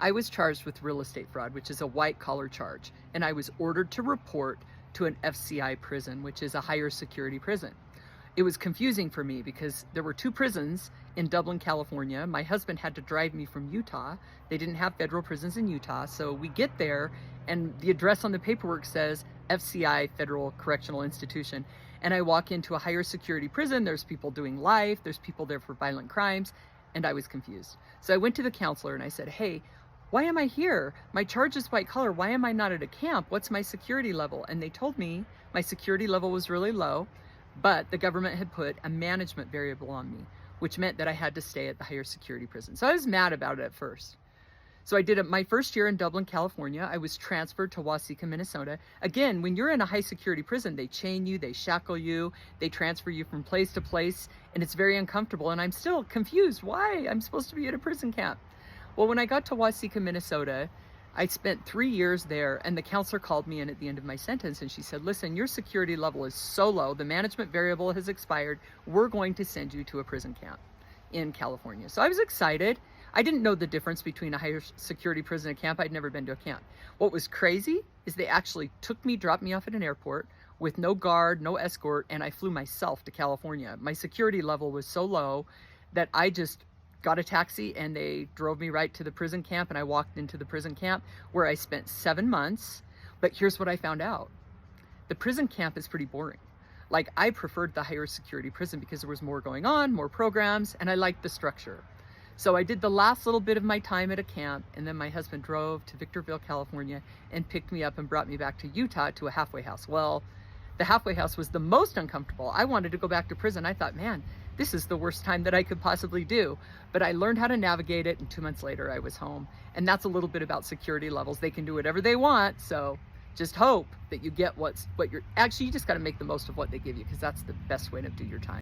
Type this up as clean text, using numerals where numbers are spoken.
I was charged with real estate fraud, which is a white collar charge, and I was ordered to report to an FCI prison, which is a higher security prison. It was confusing for me because there were two prisons in Dublin, California. My husband had to drive me from Utah. They didn't have federal prisons in Utah. So we get there and the address on the paperwork says FCI, Federal Correctional Institution. And I walk into a higher security prison. There's people doing life. There's people there for violent crimes. And I was confused. So I went to the counselor and I said, hey, why am I here? My charge is white collar. Why am I not at a camp? What's my security level? And they told me my security level was really low, but the government had put a management variable on me, which meant that I had to stay at the higher security prison. So I was mad about it at first. So I did it my first year in Dublin, California. I was transferred to Waseca, Minnesota. Again, when you're in a high security prison, they chain you, they shackle you, they transfer you from place to place, and it's very uncomfortable. And I'm still confused why I'm supposed to be at a prison camp. Well, when I got to Waseca, Minnesota, I spent 3 years there, and the counselor called me in at the end of my sentence and she said, listen, your security level is so low, the management variable has expired, we're going to send you to a prison camp in California. So I was excited. I didn't know the difference between a higher security prison and a camp. I'd never been to a camp. What was crazy is they actually took me, dropped me off at an airport with no guard, no escort, and I flew myself to California. My security level was so low that I just got a taxi and they drove me right to the prison camp, and I walked into the prison camp where I spent 7 months. But here's what I found out. The prison camp is pretty boring. Like, I preferred the higher security prison because there was more going on, more programs, and I liked the structure. So I did the last little bit of my time at a camp, and then my husband drove to Victorville, California, and picked me up and brought me back to Utah to a halfway house. Well, the halfway house was the most uncomfortable. I wanted to go back to prison. I thought, man, this is the worst time that I could possibly do. But I learned how to navigate it, and 2 months later I was home. And that's a little bit about security levels. They can do whatever they want, so just hope that you get what you're, actually you just got to make the most of what they give you, because that's the best way to do your time.